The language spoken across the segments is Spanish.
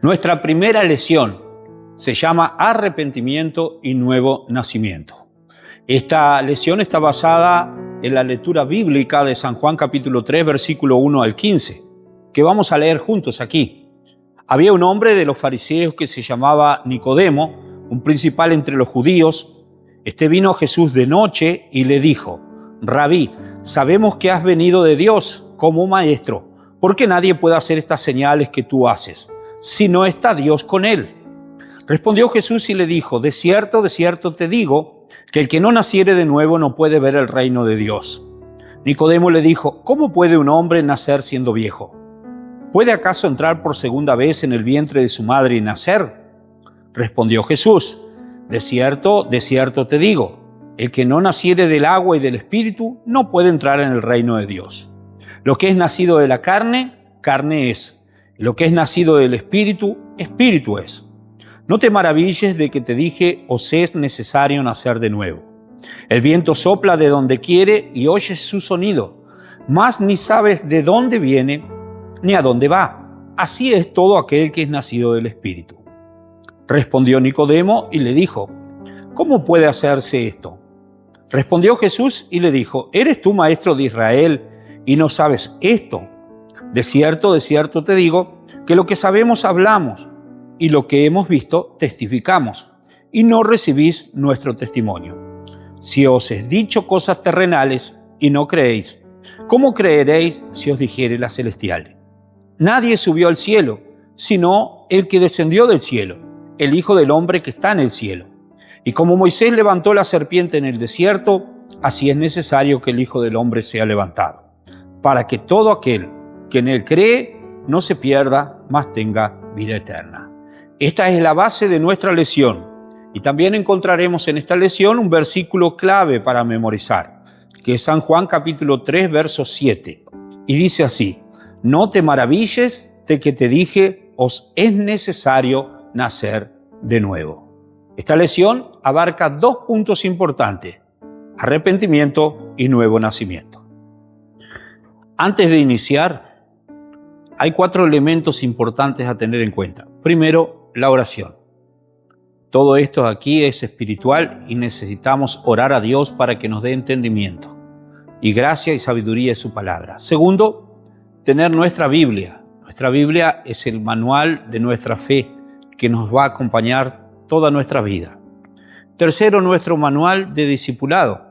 Nuestra primera lección se llama Arrepentimiento y Nuevo Nacimiento. Esta lección está basada en la lectura bíblica de San Juan capítulo 3, versículo 1 al 15, que vamos a leer juntos aquí. Había un hombre de los fariseos que se llamaba Nicodemo, un principal entre los judíos. Este vino a Jesús de noche y le dijo: Rabí, sabemos que has venido de Dios como maestro, porque nadie puede hacer estas señales que tú haces, si no está Dios con él. Respondió Jesús y le dijo: de cierto te digo, que el que no naciere de nuevo no puede ver el reino de Dios. Nicodemo le dijo: ¿cómo puede un hombre nacer siendo viejo? ¿Puede acaso entrar por segunda vez en el vientre de su madre y nacer? Respondió Jesús: de cierto te digo, el que no naciere del agua y del Espíritu no puede entrar en el reino de Dios. Lo que es nacido de la carne, carne es. Lo que es nacido del Espíritu, Espíritu es. No te maravilles de que te dije: os es necesario nacer de nuevo. El viento sopla de donde quiere y oyes su sonido, mas ni sabes de dónde viene ni a dónde va. Así es todo aquel que es nacido del Espíritu. Respondió Nicodemo y le dijo: ¿cómo puede hacerse esto? Respondió Jesús y le dijo: ¿eres tú maestro de Israel y no sabes esto? De cierto te digo, que lo que sabemos hablamos, y lo que hemos visto testificamos, y no recibís nuestro testimonio. Si os he dicho cosas terrenales y no creéis, ¿cómo creeréis si os dijere las celestiales? Nadie subió al cielo, sino el que descendió del cielo, el Hijo del Hombre que está en el cielo. Y como Moisés levantó la serpiente en el desierto, así es necesario que el Hijo del Hombre sea levantado, para que todo aquel que en él cree no se pierda, mas tenga vida eterna. Esta es la base de nuestra lección, y también encontraremos en esta lección un versículo clave para memorizar, que es San Juan capítulo 3, verso 7, y dice así: no te maravilles de que te dije: os es necesario nacer de nuevo. Esta lección abarca dos puntos importantes: arrepentimiento y nuevo nacimiento. Antes de iniciar, hay 4 elementos importantes a tener en cuenta. Primero, la oración. Todo esto aquí es espiritual y necesitamos orar a Dios para que nos dé entendimiento y gracia y sabiduría de su palabra. Segundo, tener nuestra Biblia. Nuestra Biblia es el manual de nuestra fe que nos va a acompañar toda nuestra vida. Tercero, nuestro manual de discipulado,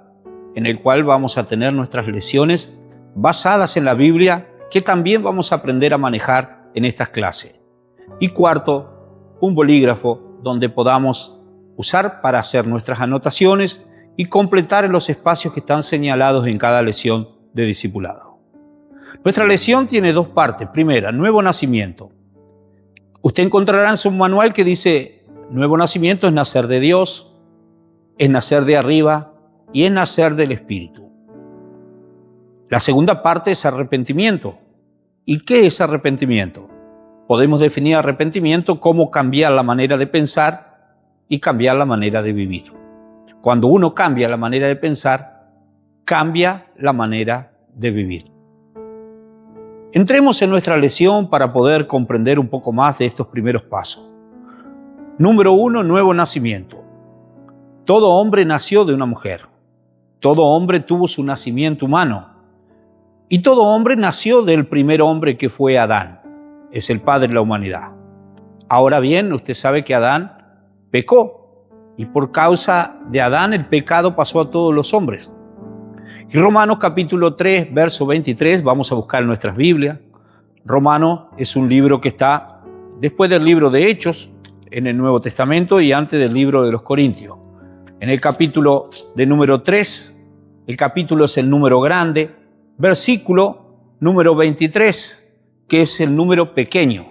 en el cual vamos a tener nuestras lecciones basadas en la Biblia, que también vamos a aprender a manejar en estas clases. Y cuarto, un bolígrafo donde podamos usar para hacer nuestras anotaciones y completar en los espacios que están señalados en cada lección de discipulado. Nuestra lección tiene 2 partes. Primera, nuevo nacimiento. Usted encontrará en su manual que dice: nuevo nacimiento es nacer de Dios, es nacer de arriba y es nacer del Espíritu. La segunda parte es arrepentimiento. ¿Y qué es arrepentimiento? Podemos definir arrepentimiento como cambiar la manera de pensar y cambiar la manera de vivir. Cuando uno cambia la manera de pensar, cambia la manera de vivir. Entremos en nuestra lección para poder comprender un poco más de estos primeros pasos. Número 1, nuevo nacimiento. Todo hombre nació de una mujer. Todo hombre tuvo su nacimiento humano. Y todo hombre nació del primer hombre, que fue Adán. Es el padre de la humanidad. Ahora bien, usted sabe que Adán pecó. Y por causa de Adán el pecado pasó a todos los hombres. Y Romanos capítulo 3, verso 23, vamos a buscar en nuestras Biblias. Romanos es un libro que está después del libro de Hechos, en el Nuevo Testamento, y antes del libro de los Corintios. En el capítulo de número 3, el capítulo es el número grande, versículo número 23, que es el número pequeño.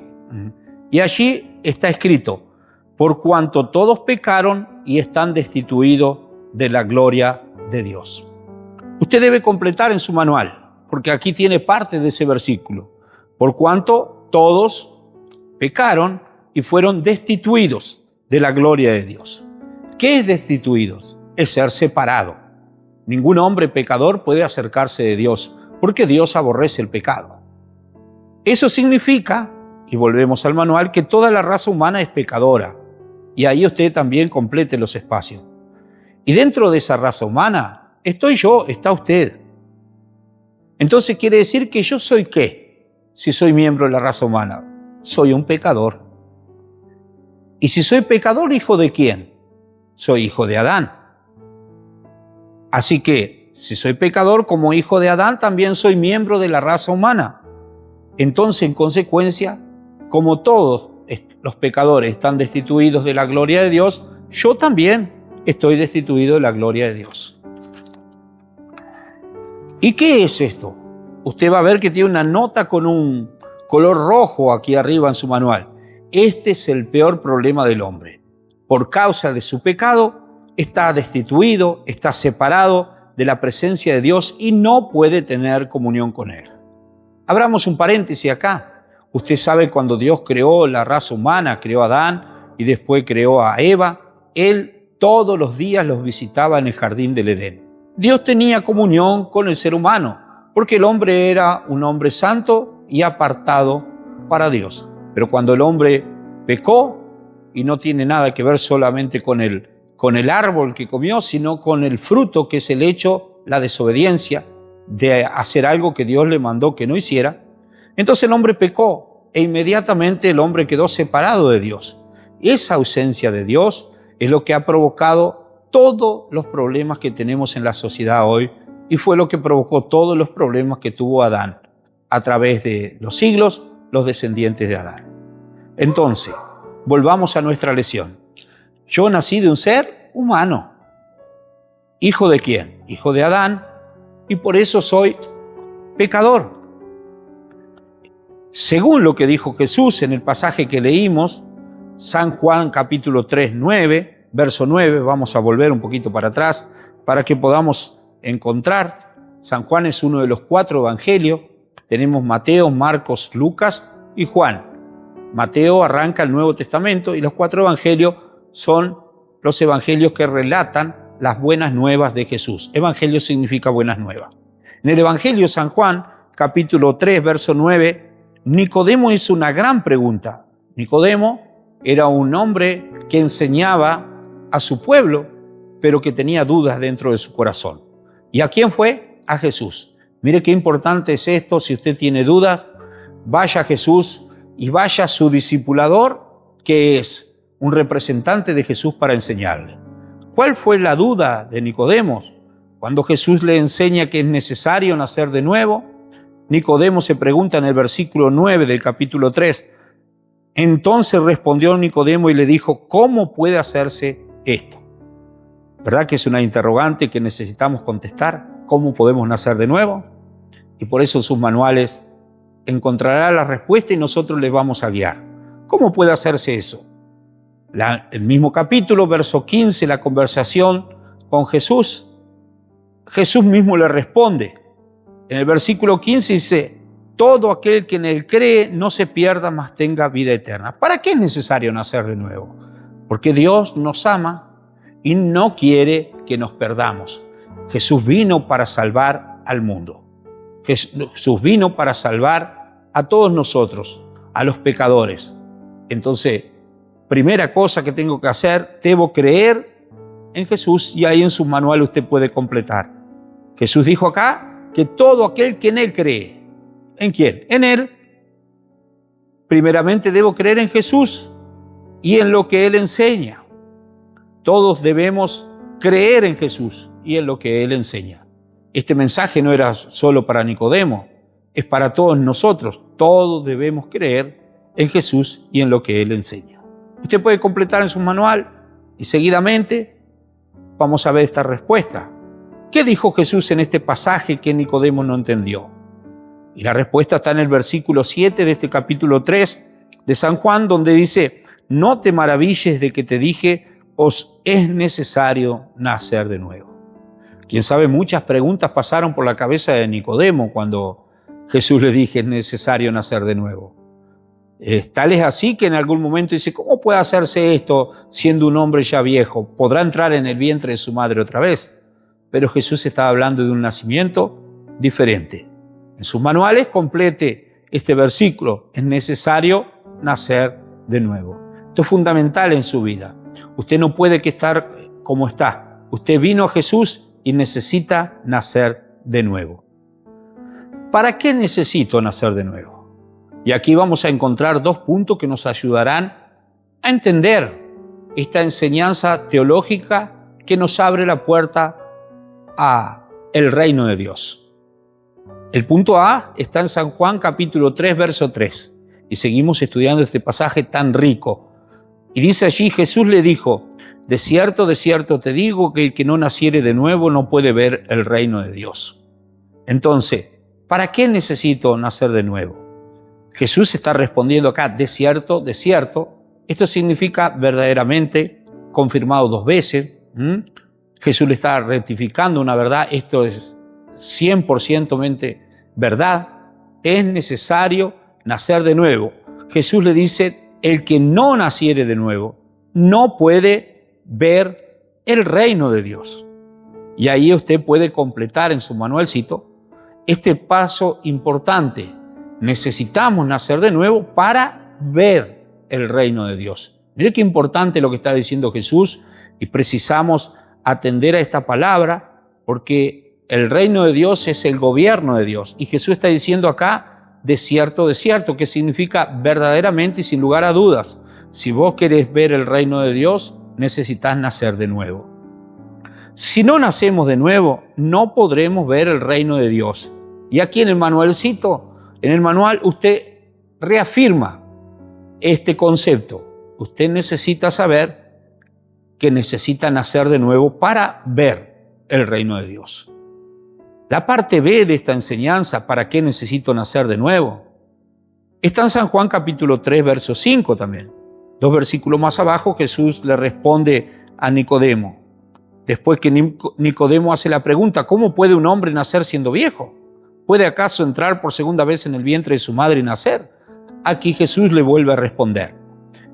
Y allí está escrito: por cuanto todos pecaron y están destituidos de la gloria de Dios. Usted debe completar en su manual, porque aquí tiene parte de ese versículo. Por cuanto todos pecaron y fueron destituidos de la gloria de Dios. ¿Qué es destituidos? Es ser separado. Ningún hombre pecador puede acercarse de Dios, porque Dios aborrece el pecado. Eso significa y volvemos al manual, que toda la raza humana es pecadora. Y ahí usted también complete los espacios. Y dentro de esa raza humana estoy yo, está usted. Entonces quiere decir que yo soy ¿qué? Si soy miembro de la raza humana, soy un pecador. Y si soy pecador, ¿hijo de quién? Soy hijo de Adán. Así que, si soy pecador, como hijo de Adán, también soy miembro de la raza humana. Entonces, en consecuencia, como todos los pecadores están destituidos de la gloria de Dios, yo también estoy destituido de la gloria de Dios. ¿Y qué es esto? Usted va a ver que tiene una nota con un color rojo aquí arriba en su manual. Este es el peor problema del hombre. Por causa de su pecado, está destituido, está separado de la presencia de Dios y no puede tener comunión con Él. Abramos un paréntesis acá. Usted sabe cuando Dios creó la raza humana, creó a Adán y después creó a Eva, Él todos los días los visitaba en el jardín del Edén. Dios tenía comunión con el ser humano, porque el hombre era un hombre santo y apartado para Dios. Pero cuando el hombre pecó, y no tiene nada que ver solamente con el árbol que comió, sino con el fruto, que es el hecho, la desobediencia de hacer algo que Dios le mandó que no hiciera, entonces el hombre pecó e inmediatamente el hombre quedó separado de Dios. Esa ausencia de Dios es lo que ha provocado todos los problemas que tenemos en la sociedad hoy y fue lo que provocó todos los problemas que tuvo Adán a través de los siglos, los descendientes de Adán. Entonces, volvamos a nuestra lección. Yo nací de un ser humano. ¿Hijo de quién? Hijo de Adán, y por eso soy pecador. Según lo que dijo Jesús en el pasaje que leímos, San Juan capítulo 3, 9, verso 9, vamos a volver un poquito para atrás para que podamos encontrar. San Juan es uno de los 4 evangelios. Tenemos Mateo, Marcos, Lucas y Juan. Mateo arranca el Nuevo Testamento y los 4 evangelios son los evangelios que relatan las buenas nuevas de Jesús. Evangelio significa buenas nuevas. En el Evangelio de San Juan, capítulo 3, verso 9, Nicodemo hizo una gran pregunta. Nicodemo era un hombre que enseñaba a su pueblo, pero que tenía dudas dentro de su corazón. ¿Y a quién fue? A Jesús. Mire qué importante es esto. Si usted tiene dudas, vaya a Jesús y vaya a su discipulador, que es un representante de Jesús para enseñarle. ¿Cuál fue la duda de Nicodemo? Cuando Jesús le enseña que es necesario nacer de nuevo, Nicodemo se pregunta en el versículo 9 del capítulo 3. Entonces respondió Nicodemo y le dijo, ¿cómo puede hacerse esto? ¿Verdad que es una interrogante que necesitamos contestar? ¿Cómo podemos nacer de nuevo? Y por eso en sus manuales encontrará la respuesta y nosotros les vamos a guiar. ¿Cómo puede hacerse eso? El mismo capítulo, verso 15, la conversación con Jesús. Jesús mismo le responde. En el versículo 15 dice, todo aquel que en él cree no se pierda, mas tenga vida eterna. ¿Para qué es necesario nacer de nuevo? Porque Dios nos ama y no quiere que nos perdamos. Jesús vino para salvar al mundo. Jesús vino para salvar a todos nosotros, a los pecadores. Entonces, primera cosa que tengo que hacer, debo creer en Jesús y ahí en su manual usted puede completar. Jesús dijo acá que todo aquel que en Él cree. ¿En quién? En Él. Primeramente debo creer en Jesús y en lo que Él enseña. Todos debemos creer en Jesús y en lo que Él enseña. Este mensaje no era solo para Nicodemo, es para todos nosotros. Todos debemos creer en Jesús y en lo que Él enseña. Usted puede completar en su manual y seguidamente vamos a ver esta respuesta. ¿Qué dijo Jesús en este pasaje que Nicodemo no entendió? Y la respuesta está en el versículo 7 de este capítulo 3 de San Juan, donde dice, no te maravilles de que te dije, os es necesario nacer de nuevo. Quién sabe, muchas preguntas pasaron por la cabeza de Nicodemo cuando Jesús le dije, es necesario nacer de nuevo. Tal es así que en algún momento dice, ¿cómo puede hacerse esto siendo un hombre ya viejo? ¿Podrá entrar en el vientre de su madre otra vez? Pero Jesús estaba hablando de un nacimiento diferente. En sus manuales complete este versículo. Es necesario nacer de nuevo. Esto es fundamental en su vida. Usted no puede estar como está. Usted vino a Jesús y necesita nacer de nuevo. ¿Para qué necesito nacer de nuevo? Y aquí vamos a encontrar dos puntos que nos ayudarán a entender esta enseñanza teológica que nos abre la puerta a el reino de Dios. El punto A está en San Juan capítulo 3, verso 3. Y seguimos estudiando este pasaje tan rico. Y dice allí, Jesús le dijo, de cierto te digo que el que no naciere de nuevo no puede ver el reino de Dios. Entonces, ¿para qué necesito nacer de nuevo? Jesús está respondiendo acá, de cierto. Esto significa verdaderamente, confirmado 2 veces. Jesús le está rectificando una verdad. Esto es 100% verdad. Es necesario nacer de nuevo. Jesús le dice, el que no naciere de nuevo no puede ver el reino de Dios. Y ahí usted puede completar en su manualcito este paso importante. Necesitamos nacer de nuevo para ver el reino de Dios. Mire qué importante lo que está diciendo Jesús y precisamos atender a esta palabra porque el reino de Dios es el gobierno de Dios. Y Jesús está diciendo acá, de cierto, que significa verdaderamente y sin lugar a dudas. Si vos querés ver el reino de Dios, necesitas nacer de nuevo. Si no nacemos de nuevo, no podremos ver el reino de Dios. Y aquí en el manualcito, en el manual, usted reafirma este concepto. Usted necesita saber que necesita nacer de nuevo para ver el reino de Dios. La parte B de esta enseñanza, ¿para qué necesito nacer de nuevo? Está en San Juan capítulo 3, verso 5 también. 2 versículos más abajo, Jesús le responde a Nicodemo. Después que Nicodemo hace la pregunta, ¿cómo puede un hombre nacer siendo viejo? ¿Puede acaso entrar por segunda vez en el vientre de su madre y nacer? Aquí Jesús le vuelve a responder.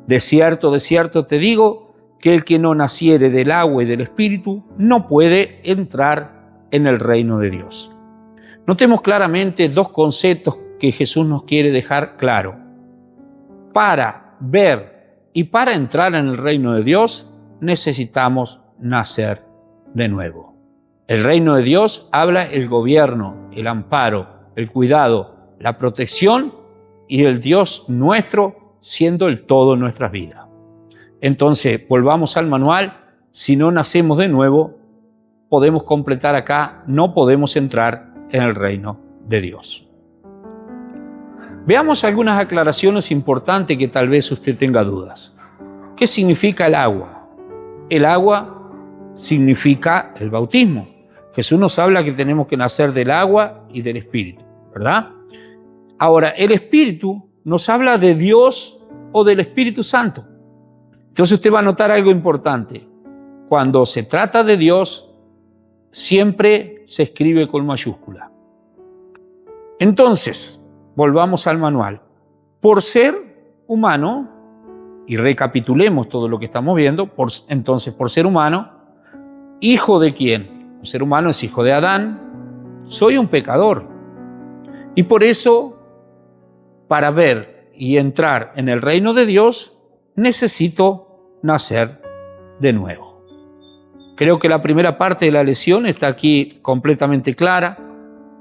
De cierto te digo que el que no naciere del agua y del Espíritu no puede entrar en el reino de Dios. Notemos claramente 2 conceptos que Jesús nos quiere dejar claro. Para ver y para entrar en el reino de Dios necesitamos nacer de nuevo. El reino de Dios habla el gobierno, el amparo, el cuidado, la protección y el Dios nuestro siendo el todo en nuestras vidas. Entonces, volvamos al manual. Si no nacemos de nuevo, podemos completar acá, no podemos entrar en el reino de Dios. Veamos algunas aclaraciones importantes que tal vez usted tenga dudas. ¿Qué significa el agua? El agua significa el bautismo. Jesús nos habla que tenemos que nacer del agua y del Espíritu, ¿verdad? Ahora, el Espíritu nos habla de Dios o del Espíritu Santo. Entonces usted va a notar algo importante. Cuando se trata de Dios, siempre se escribe con mayúscula. Entonces, volvamos al manual. Por ser humano, y recapitulemos todo lo que estamos viendo, entonces por ser humano, ¿hijo de quién? Un ser humano es hijo de Adán, soy un pecador. Y por eso, para ver y entrar en el reino de Dios, necesito nacer de nuevo. Creo que la primera parte de la lección está aquí completamente clara.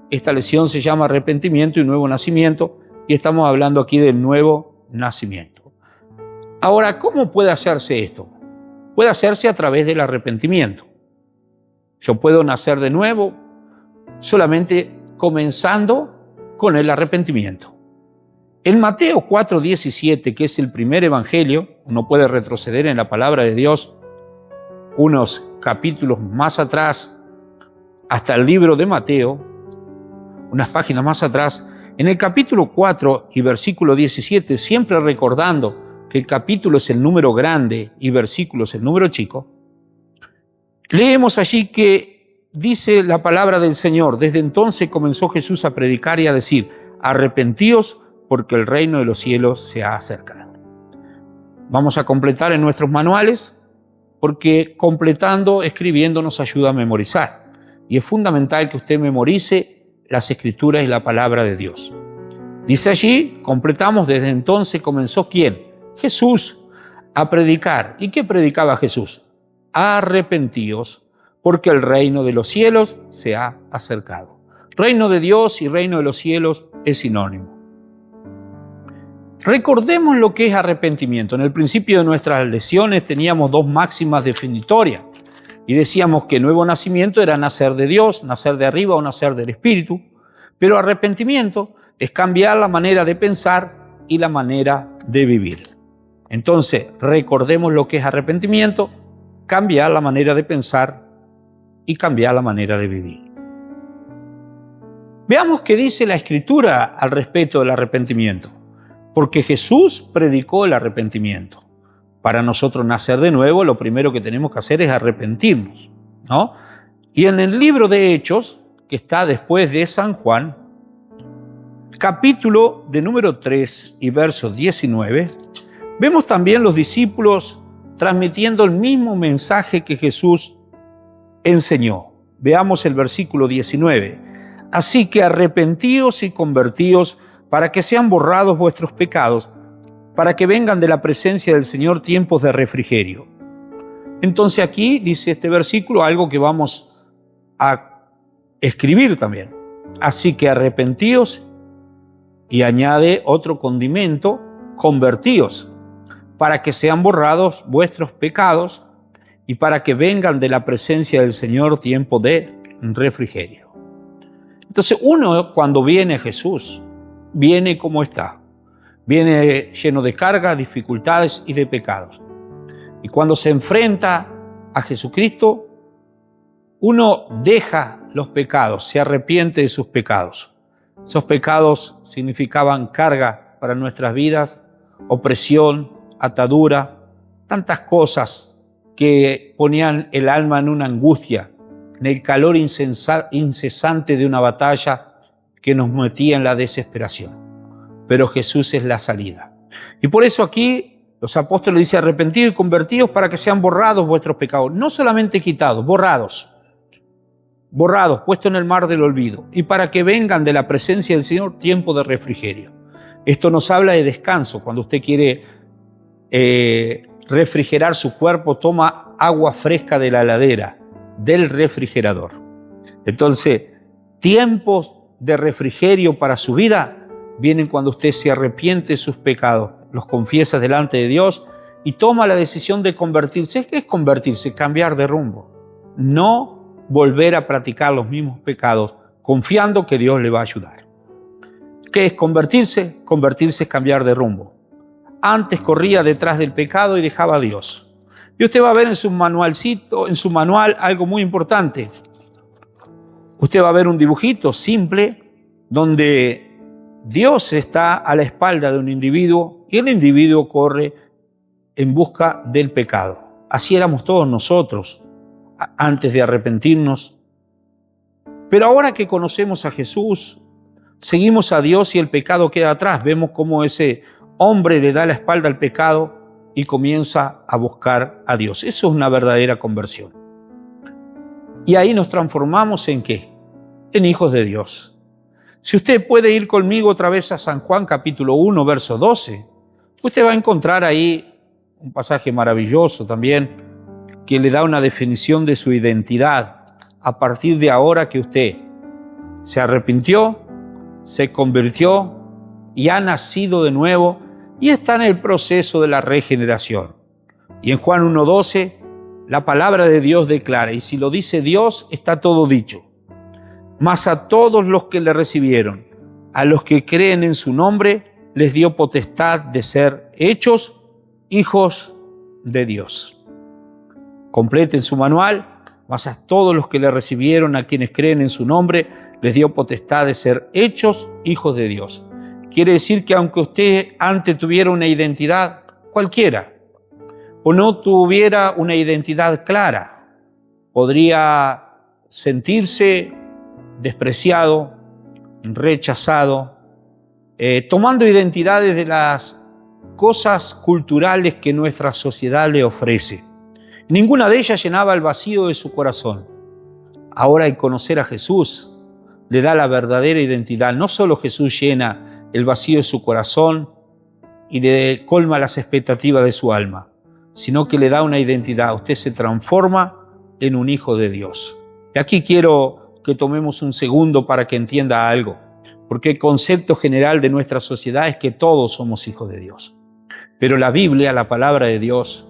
Esta lección se llama arrepentimiento y nuevo nacimiento y estamos hablando aquí del nuevo nacimiento. Ahora, ¿cómo puede hacerse esto? Puede hacerse a través del arrepentimiento. Yo puedo nacer de nuevo solamente comenzando con el arrepentimiento. En Mateo 4:17, que es el primer evangelio, uno puede retroceder en la palabra de Dios unos capítulos más atrás, hasta el libro de Mateo, unas páginas más atrás, en el capítulo 4 y versículo 17, siempre recordando que el capítulo es el número grande y versículo es el número chico, leemos allí que dice la palabra del Señor, desde entonces comenzó Jesús a predicar y a decir, arrepentíos porque el reino de los cielos se ha acercado. Vamos a completar en nuestros manuales, porque completando, escribiendo nos ayuda a memorizar. Y es fundamental que usted memorice las Escrituras y la palabra de Dios. Dice allí, completamos, desde entonces comenzó ¿quién? Jesús a predicar. ¿Y qué predicaba Jesús? Arrepentíos, porque el reino de los cielos se ha acercado. Reino de Dios y reino de los cielos es sinónimo. Recordemos lo que es arrepentimiento. En el principio de nuestras lecciones teníamos dos máximas definitorias y decíamos que nuevo nacimiento era nacer de Dios, nacer de arriba o nacer del Espíritu, pero arrepentimiento es cambiar la manera de pensar y la manera de vivir. Entonces, recordemos lo que es arrepentimiento, cambiar la manera de pensar y cambiar la manera de vivir. Veamos qué dice la Escritura al respecto del arrepentimiento. Porque Jesús predicó el arrepentimiento. Para nosotros nacer de nuevo, lo primero que tenemos que hacer es arrepentirnos, ¿no? Y en el libro de Hechos, que está después de San Juan, capítulo de número 3 y verso 19, vemos también los discípulos transmitiendo el mismo mensaje que Jesús enseñó. Veamos el versículo 19. Así que arrepentíos y convertíos para que sean borrados vuestros pecados, para que vengan de la presencia del Señor tiempos de refrigerio. Entonces aquí dice este versículo algo que vamos a escribir también. Así que arrepentíos, y añade otro condimento, convertíos, para que sean borrados vuestros pecados y para que vengan de la presencia del Señor tiempo de refrigerio. Entonces uno cuando viene a Jesús, viene como está, viene lleno de cargas, dificultades y de pecados. Y cuando se enfrenta a Jesucristo, uno deja los pecados, se arrepiente de sus pecados. Esos pecados significaban carga para nuestras vidas, opresión, atadura, tantas cosas que ponían el alma en una angustia, en el calor incesante de una batalla que nos metía en la desesperación. Pero Jesús es la salida. Y por eso aquí los apóstoles dicen arrepentidos y convertidos para que sean borrados vuestros pecados. No solamente quitados, borrados, puestos en el mar del olvido. Y para que vengan de la presencia del Señor tiempo de refrigerio. Esto nos habla de descanso. Cuando usted quiere refrigerar su cuerpo, toma agua fresca de la heladera, del refrigerador. Entonces, tiempos de refrigerio para su vida vienen cuando usted se arrepiente de sus pecados, los confiesa delante de Dios y toma la decisión de convertirse. ¿Qué es convertirse? Cambiar de rumbo. No volver a practicar los mismos pecados, confiando que Dios le va a ayudar. ¿Qué es convertirse? Convertirse es cambiar de rumbo. Antes corría detrás del pecado y dejaba a Dios. Y usted va a ver en su manual algo muy importante. Usted va a ver un dibujito simple donde Dios está a la espalda de un individuo y el individuo corre en busca del pecado. Así éramos todos nosotros antes de arrepentirnos. Pero ahora que conocemos a Jesús, seguimos a Dios y el pecado queda atrás. Vemos cómo ese hombre le da la espalda al pecado y comienza a buscar a Dios. Eso es una verdadera conversión. Y ahí nos transformamos ¿en qué? En hijos de Dios. Si usted puede ir conmigo otra vez a San Juan capítulo 1, verso 12, usted va a encontrar ahí un pasaje maravilloso también que le da una definición de su identidad a partir de ahora que usted se arrepintió, se convirtió y ha nacido de nuevo y está en el proceso de la regeneración. Y en Juan 1:12 la palabra de Dios declara, y si lo dice Dios, está todo dicho. Mas a todos los que le recibieron, a los que creen en su nombre, les dio potestad de ser hechos hijos de Dios. Completen su manual, mas a todos los que le recibieron, a quienes creen en su nombre, les dio potestad de ser hechos hijos de Dios. Quiere decir que aunque usted antes tuviera una identidad cualquiera, o no tuviera una identidad clara, podría sentirse despreciado, rechazado, tomando identidades de las cosas culturales que nuestra sociedad le ofrece. Ninguna de ellas llenaba el vacío de su corazón. Ahora, al conocer a Jesús, le da la verdadera identidad. No solo Jesús llena el vacío de su corazón y le colma las expectativas de su alma, sino que le da una identidad. Usted se transforma en un hijo de Dios. Y aquí quiero que tomemos un segundo para que entienda algo, porque el concepto general de nuestra sociedad es que todos somos hijos de Dios. Pero la Biblia, la palabra de Dios,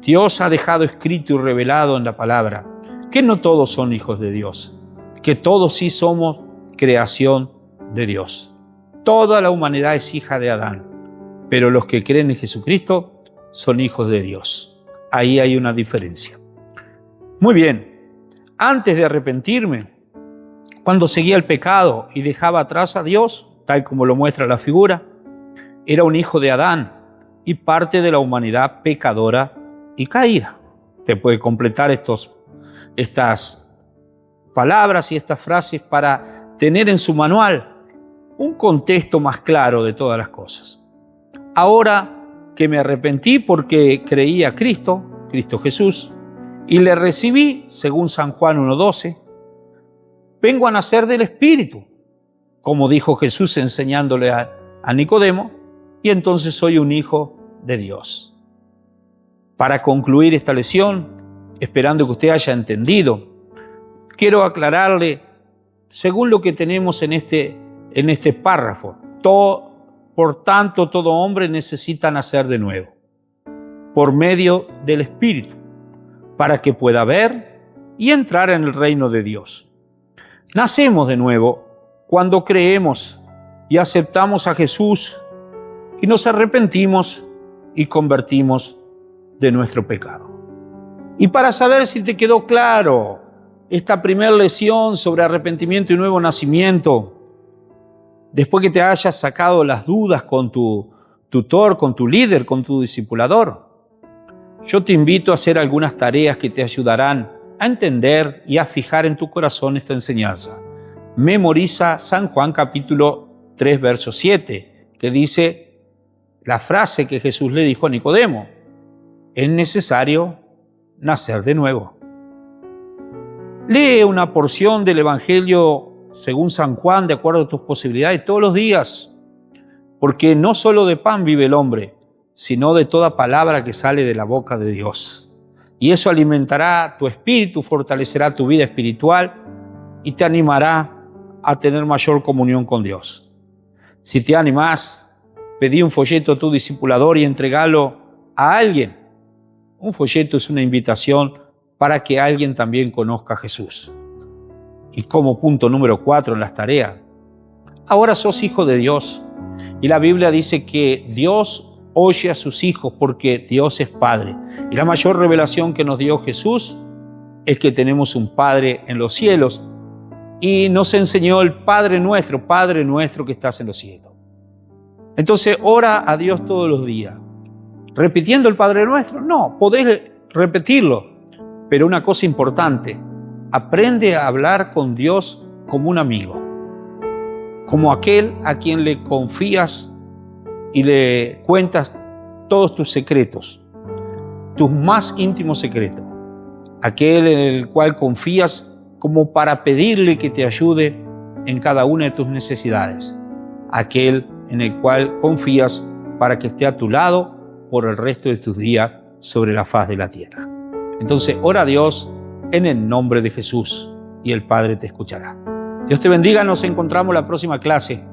Dios ha dejado escrito y revelado en la palabra que no todos son hijos de Dios, que todos sí somos creación de Dios. Toda la humanidad es hija de Adán, pero los que creen en Jesucristo son hijos de Dios. Ahí hay una diferencia. Muy bien, antes de arrepentirme, cuando seguía el pecado y dejaba atrás a Dios, tal como lo muestra la figura, era un hijo de Adán y parte de la humanidad pecadora y caída. Usted puede completar estas palabras y estas frases para tener en su manual un contexto más claro de todas las cosas. Ahora que me arrepentí porque creí a Cristo Jesús, y le recibí, según San Juan 1:12, vengo a nacer del Espíritu, como dijo Jesús enseñándole a Nicodemo, y entonces soy un hijo de Dios. Para concluir esta lección, esperando que usted haya entendido, quiero aclararle, según lo que tenemos en este párrafo, por tanto, todo hombre necesita nacer de nuevo, por medio del Espíritu, para que pueda ver y entrar en el reino de Dios. Nacemos de nuevo cuando creemos y aceptamos a Jesús y nos arrepentimos y convertimos de nuestro pecado. Y para saber si te quedó claro esta primera lección sobre arrepentimiento y nuevo nacimiento, después que te hayas sacado las dudas con tu tutor, con tu líder, con tu discipulador, yo te invito a hacer algunas tareas que te ayudarán a entender y a fijar en tu corazón esta enseñanza. Memoriza San Juan capítulo 3, verso 7, que dice la frase que Jesús le dijo a Nicodemo: es necesario nacer de nuevo. Lee una porción del Evangelio según San Juan, de acuerdo a tus posibilidades, todos los días, porque no solo de pan vive el hombre, sino de toda palabra que sale de la boca de Dios. Y eso alimentará tu espíritu, fortalecerá tu vida espiritual y te animará a tener mayor comunión con Dios. Si te animás, pedí un folleto a tu discipulador y entregalo a alguien. Un folleto es una invitación para que alguien también conozca a Jesús. Y como punto número 4 en las tareas, ahora sos hijo de Dios. Y la Biblia dice que Dios oye a sus hijos porque Dios es Padre. Y la mayor revelación que nos dio Jesús es que tenemos un Padre en los cielos. Y nos enseñó el Padre nuestro que estás en los cielos. Entonces, ora a Dios todos los días. ¿Repitiendo el Padre Nuestro? No, podés repetirlo. Pero una cosa importante, aprende a hablar con Dios como un amigo, como aquel a quien le confías y le cuentas todos tus secretos, tus más íntimos secretos, aquel en el cual confías como para pedirle que te ayude en cada una de tus necesidades, aquel en el cual confías para que esté a tu lado por el resto de tus días sobre la faz de la tierra. Entonces, ora a Dios en el nombre de Jesús y el Padre te escuchará. Dios te bendiga, nos encontramos la próxima clase.